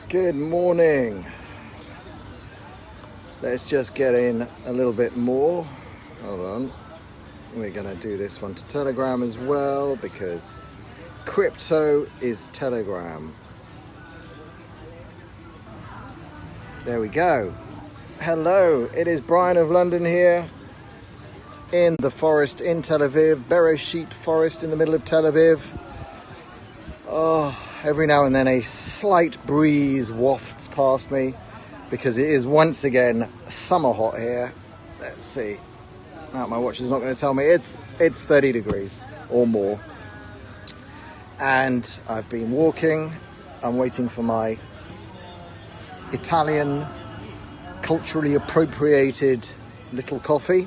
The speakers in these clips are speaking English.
Good morning. Let's just get in a little bit more. Hold on. We're going to do this one to Telegram as well because crypto is Telegram. There we go. Hello, it is Brian of London here in the forest in Tel Aviv, Bereshit Forest in the middle of Tel Aviv. Every now and then a slight breeze wafts past me because it is once again summer hot here. Let's see. My watch is not going to tell me. It's 30 degrees or more. And I've been walking. I'm waiting for my Italian culturally appropriated little coffee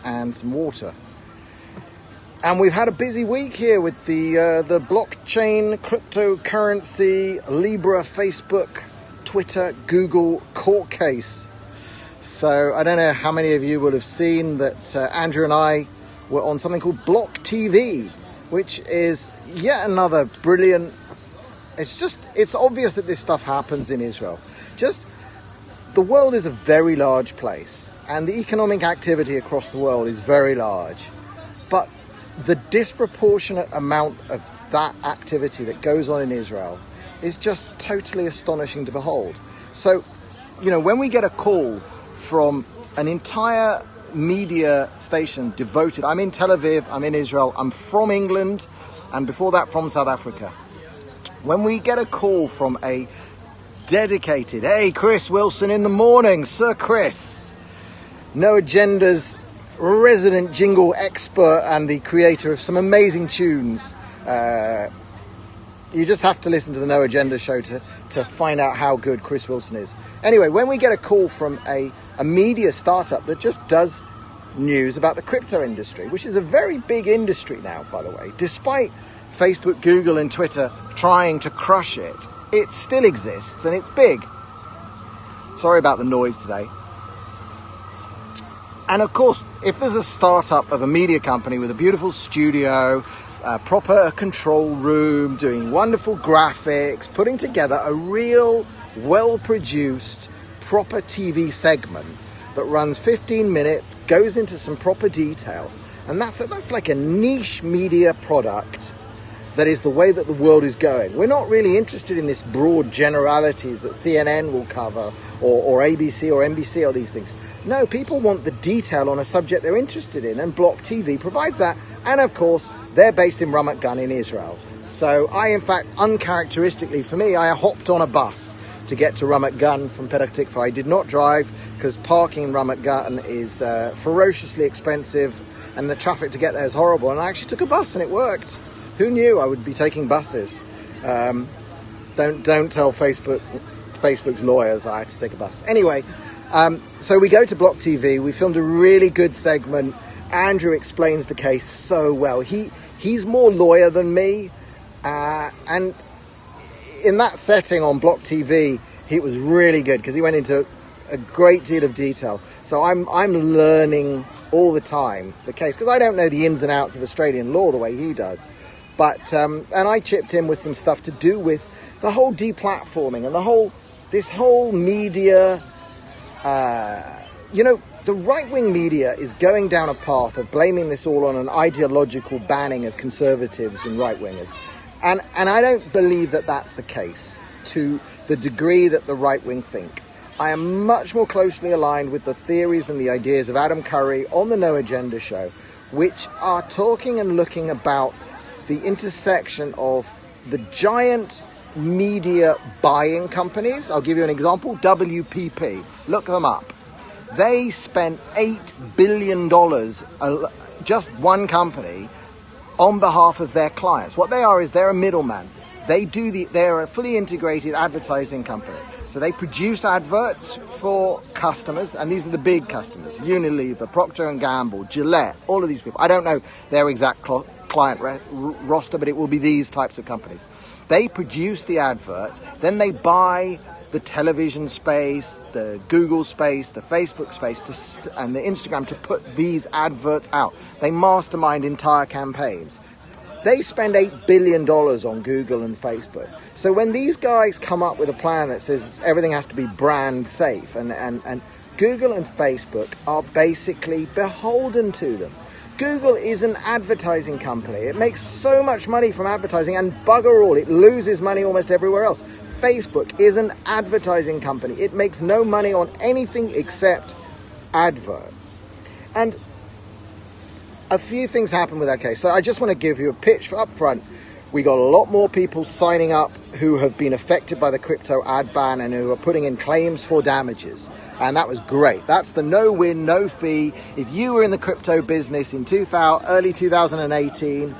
and some water. And we've had a busy week here with the blockchain, cryptocurrency, Libra, Facebook, Twitter, Google court case. So I don't know how many of you will have seen that Andrew and I were on something called Block TV, which is yet another brilliant. It's obvious that this stuff happens in Israel. The world is a very large place and the economic activity across the world is very large. But the disproportionate amount of that activity that goes on in Israel is just totally astonishing to behold. So, when we get a call from an entire media station devoted, I'm in Tel Aviv, I'm in Israel, I'm from England, and before that from South Africa. When we get a call from a dedicated, hey, Chris Wilson in the morning, Sir Chris, No Agenda's resident jingle expert and the creator of some amazing tunes. You just have to listen to the No Agenda show to find out how good Chris Wilson is. Anyway, when we get a call from a media startup that just does news about the crypto industry, which is a very big industry now, by the way, despite Facebook, Google and Twitter trying to crush it, it still exists and it's big. Sorry about the noise today. And of course, if there's a startup of a media company with a beautiful studio, a proper control room, doing wonderful graphics, putting together a real, well-produced, proper TV segment that runs 15 minutes, goes into some proper detail, and that's like a niche media product that is the way that the world is going. We're not really interested in this broad generalities that CNN will cover or ABC or NBC or these things. No, people want the detail on a subject they're interested in, and Block TV provides that. And of course, they're based in Ramat Gan in Israel. So I, in fact, uncharacteristically for me, I hopped on a bus to get to Ramat Gan from Petah Tikva. I did not drive because parking in Ramat Gan is ferociously expensive and the traffic to get there is horrible. And I actually took a bus and it worked. Who knew I would be taking buses? Don't tell Facebook's lawyers that I had to take a bus. Anyway, so we go to Block TV. We filmed a really good segment. Andrew explains the case so well. He's more lawyer than me. And in that setting on Block TV, he was really good because he went into a great deal of detail. So I'm learning all the time the case because I don't know the ins and outs of Australian law the way he does. But and I chipped in with some stuff to do with the whole deplatforming and this whole media. The right-wing media is going down a path of blaming this all on an ideological banning of conservatives and right-wingers. And I don't believe that that's the case to the degree that the right-wing think. I am much more closely aligned with the theories and the ideas of Adam Curry on the No Agenda show, which are talking and looking about the intersection of the giant media buying companies. I'll give you an example, WPP. Look them up. They spent $8 billion, just one company, on behalf of their clients. What they are is they're a middleman. They're a fully integrated advertising company. So they produce adverts for customers, and these are the big customers, Unilever, Procter & Gamble, Gillette, all of these people. I don't know their exact client roster, but it will be these types of companies. They produce the adverts, then they buy the television space, the Google space, the Facebook space, and the Instagram to put these adverts out. They mastermind entire campaigns. They spend $8 billion on Google and Facebook. So when these guys come up with a plan that says everything has to be brand safe, and Google and Facebook are basically beholden to them. Google is an advertising company. It makes so much money from advertising, and bugger all, it loses money almost everywhere else. Facebook is an advertising company. It makes no money on anything except adverts. And a few things happen with that case. So I just want to give you a pitch up front. We got a lot more people signing up who have been affected by the crypto ad ban and who are putting in claims for damages. And that was great. That's the no win, no fee. If you were in the crypto business in early 2018,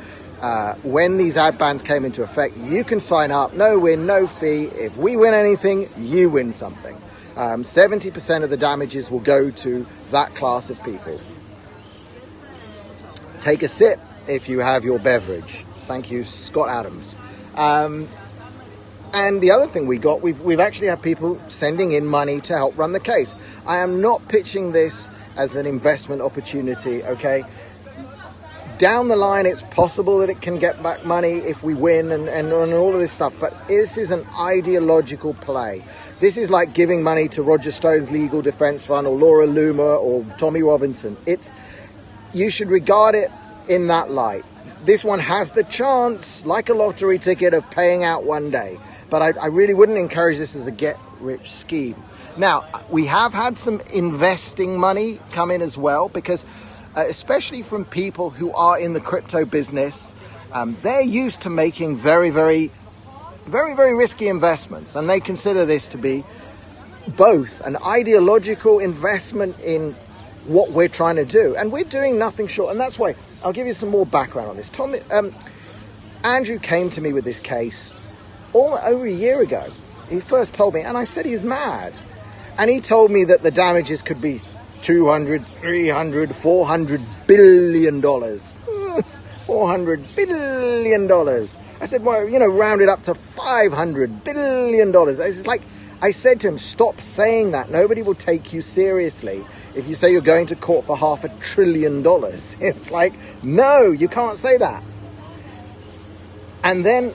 when these ad bans came into effect, you can sign up, no win, no fee. If we win anything, you win something. 70% of the damages will go to that class of people. Take a sip if you have your beverage. Thank you, Scott Adams. And the other thing we've actually had people sending in money to help run the case. I am not pitching this as an investment opportunity, okay? Down the line, it's possible that it can get back money if we win and all of this stuff, but this is an ideological play. This is like giving money to Roger Stone's Legal Defense Fund or Laura Loomer or Tommy Robinson. You should regard it in that light. This one has the chance, like a lottery ticket, of paying out one day. But I really wouldn't encourage this as a get-rich scheme. Now, we have had some investing money come in as well, because especially from people who are in the crypto business, they're used to making very, very, very, very risky investments. And they consider this to be both an ideological investment in what we're trying to do. And we're doing nothing short. And that's why I'll give you some more background on this. Andrew came to me with this case over a year ago. He first told me, and I said he's mad. And he told me that the damages could be $200, $300, $400 billion. $400 billion. I said, well, round it up to $500 billion. It's like, I said to him, stop saying that. Nobody will take you seriously if you say you're going to court for $500 billion. It's like, no, you can't say that. And then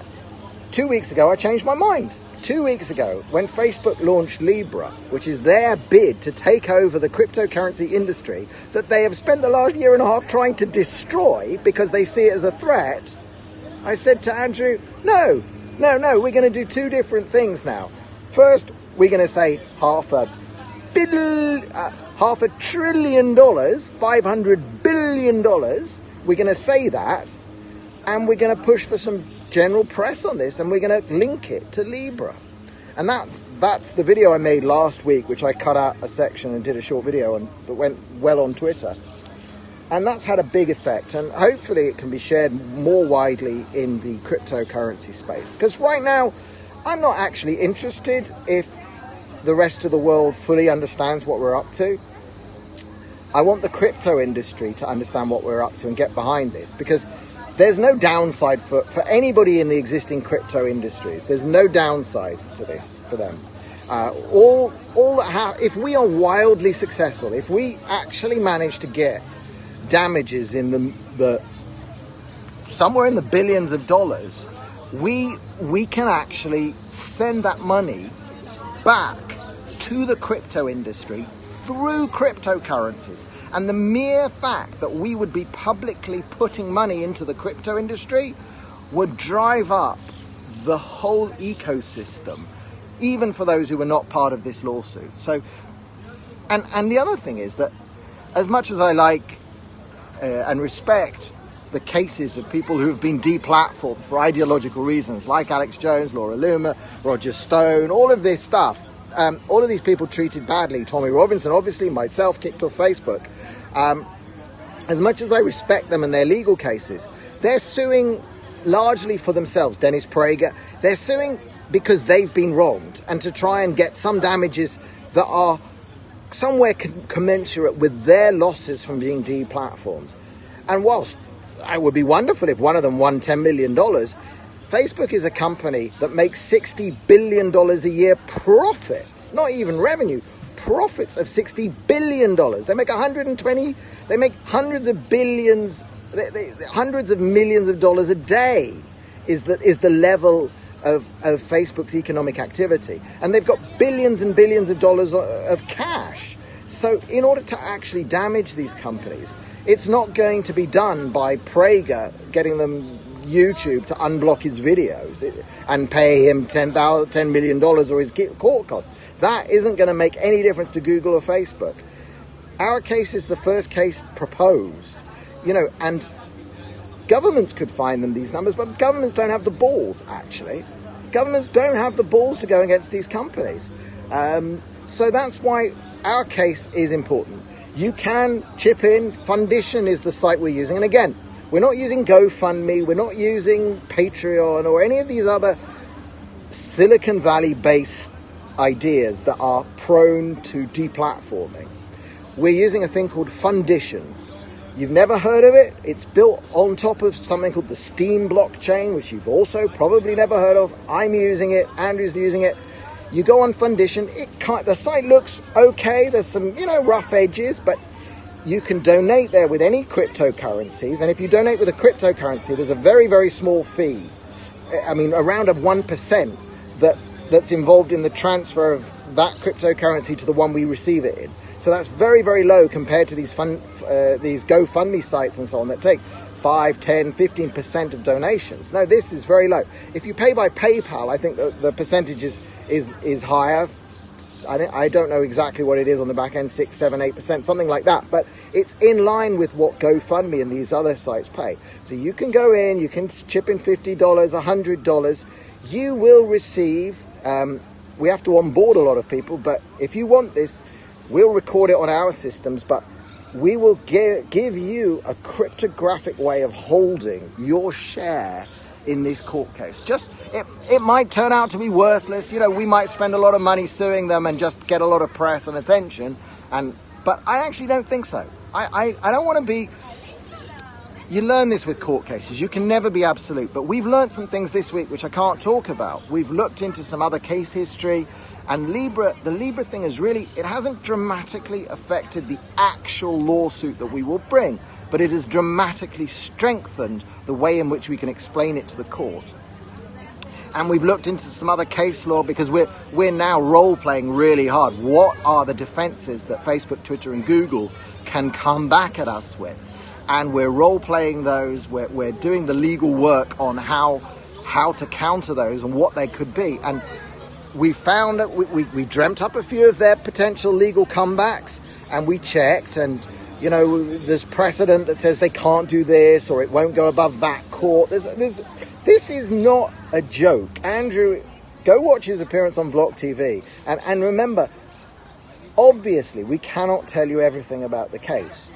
2 weeks ago, I changed my mind. 2 weeks ago, when Facebook launched Libra, which is their bid to take over the cryptocurrency industry that they have spent the last year and a half trying to destroy because they see it as a threat, I said to Andrew, no, we're going to do two different things now. First, we're going to say $500 billion, $500 billion. We're going to say that, and we're going to push for some general press on this, and we're going to link it to Libra. And that's the video I made last week, which I cut out a section and did a short video on that went well on Twitter. And that's had a big effect, and hopefully it can be shared more widely in the cryptocurrency space. Because right now, I'm not actually interested if the rest of the world fully understands what we're up to. I want the crypto industry to understand what we're up to and get behind this, because there's no downside for anybody in the existing crypto industries. There's no downside to this for them. If we are wildly successful, if we actually manage to get damages in the somewhere in the billions of dollars, we can actually send that money back to the crypto industry through cryptocurrencies. And the mere fact that we would be publicly putting money into the crypto industry would drive up the whole ecosystem, even for those who were not part of this lawsuit. So, and the other thing is that as much as I like and respect the cases of people who have been deplatformed for ideological reasons, like Alex Jones, Laura Loomer, Roger Stone, all of this stuff, all of these people treated badly. Tommy Robinson, obviously, myself, kicked off Facebook. As much as I respect them and their legal cases, they're suing largely for themselves. Dennis Prager, they're suing because they've been wronged and to try and get some damages that are somewhere commensurate with their losses from being deplatformed. And whilst it would be wonderful if one of them won $10 million, Facebook is a company that makes $60 billion a year profits, not even revenue, profits of $60 billion. They make hundreds of billions hundreds of millions of dollars a day is the level of Facebook's economic activity. And they've got billions and billions of dollars of cash. So in order to actually damage these companies, it's not going to be done by Prager getting them YouTube to unblock his videos and pay him $10 million or his court costs. That isn't going to make any difference to Google or Facebook. Our case is the first case proposed, and governments could find them these numbers, but governments don't have the balls, actually. Governments don't have the balls to go against these companies. So that's why our case is important. You can chip in. Fundition is the site we're using. And again, we're not using GoFundMe. We're not using Patreon or any of these other Silicon Valley-based ideas that are prone to deplatforming. We're using a thing called Fundition. You've never heard of it? It's built on top of something called the Steem blockchain, which you've also probably never heard of. I'm using it. Andrew's using it. You go on Fundition. The site looks okay. There's some, rough edges, but you can donate there with any cryptocurrencies. And if you donate with a cryptocurrency, there's a very, very small fee. Around a 1% that's involved in the transfer of that cryptocurrency to the one we receive it in. So that's very, very low compared to these GoFundMe sites and so on that take 5, 10, 15% of donations. No, this is very low. If you pay by PayPal, I think the percentage is higher. I don't know exactly what it is on the back end, 6, 7, 8%, something like that. But it's in line with what GoFundMe and these other sites pay. So you can go in, you can chip in $50, $100. You will receive, we have to onboard a lot of people, but if you want this, we'll record it on our systems, but we will give you a cryptographic way of holding your share in this court case. It might turn out to be worthless. We might spend a lot of money suing them and just get a lot of press and attention. But I actually don't think so. I don't want to be... You learn this with court cases. You can never be absolute. But we've learned some things this week which I can't talk about. We've looked into some other case history. And the Libra thing it hasn't dramatically affected the actual lawsuit that we will bring, but it has dramatically strengthened the way in which we can explain it to the court. And we've looked into some other case law because we're now role-playing really hard. What are the defenses that Facebook, Twitter, and Google can come back at us with? And we're role-playing those. We're doing the legal work on how to counter those and what they could be. And we found that we dreamt up a few of their potential legal comebacks, and we checked, and there's precedent that says they can't do this or it won't go above that court. This is not a joke. Andrew, go watch his appearance on Block TV, and remember, obviously we cannot tell you everything about the case.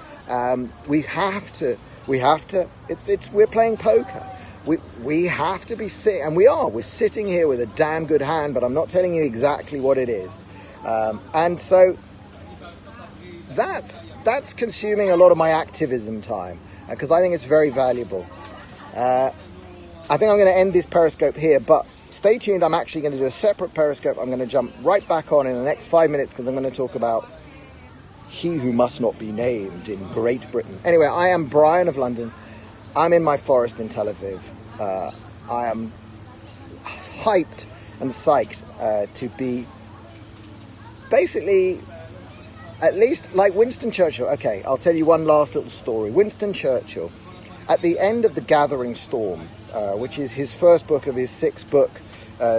We have to. We're playing poker. We have to be sitting, and we're sitting here with a damn good hand, but I'm not telling you exactly what it is. And so that's consuming a lot of my activism time, because I think it's very valuable. I think I'm going to end this Periscope here, but stay tuned. I'm actually going to do a separate Periscope. I'm going to jump right back on in the next 5 minutes, because I'm going to talk about he who must not be named in Great Britain. Anyway, I am Brian of London. I'm in my forest in Tel Aviv. I am hyped and psyched to be basically, at least like Winston Churchill. Okay, I'll tell you one last little story. Winston Churchill, at the end of The Gathering Storm, which is his first book of his 6-book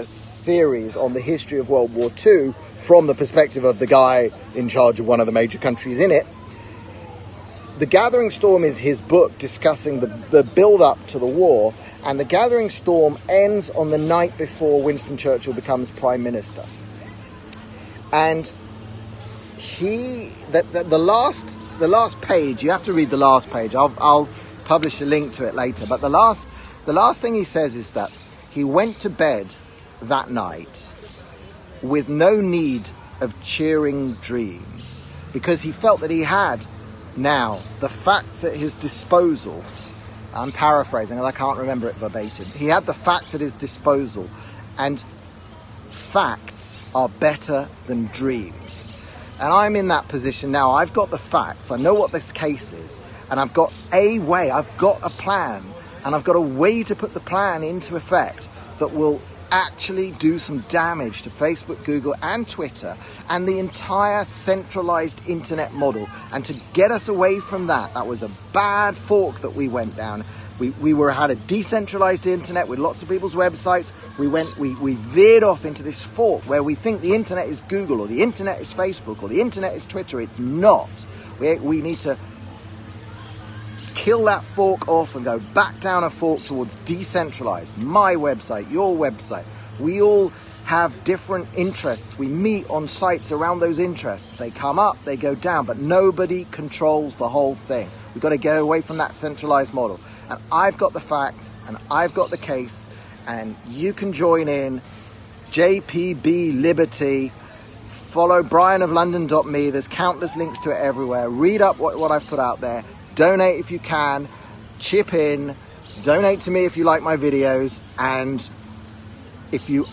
series on the history of World War II from the perspective of the guy in charge of one of the major countries in it, The Gathering Storm is his book discussing the build-up to the war, and The Gathering Storm ends on the night before Winston Churchill becomes Prime Minister. And the last page, you have to read the last page. I'll publish a link to it later. But the last thing he says is that he went to bed that night with no need of cheering dreams, because he felt that he had now the facts at his disposal. I'm paraphrasing, and I can't remember it verbatim. He had the facts at his disposal, and facts are better than dreams. And I'm in that position now. I've got the facts. I know what this case is. And I've got a way, I've got a plan. And I've got a way to put the plan into effect that will actually do some damage to Facebook, Google, and Twitter, and the entire centralized internet model. And to get us away from that, that was a bad fork that we went down. We had a decentralized internet with lots of people's websites. We veered off into this fork where we think the internet is Google, or the internet is Facebook, or the internet is Twitter. It's not. We need to kill that fork off and go back down a fork towards decentralized. My website, your website. We all have different interests. We meet on sites around those interests. They come up, they go down, but nobody controls the whole thing. We've got to get away from that centralized model. And I've got the facts, and I've got the case, and you can join in. JPB Liberty. Follow brianoflondon.me. There's countless links to it everywhere. Read up what I've put out there. Donate if you can, chip in, donate to me if you like my videos, and if you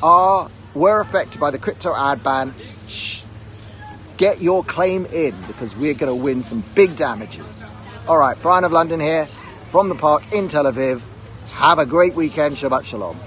were affected by the crypto ad ban, get your claim in, because we're going to win some big damages. All right, Brian of London here from the park in Tel Aviv. Have a great weekend. Shabbat Shalom.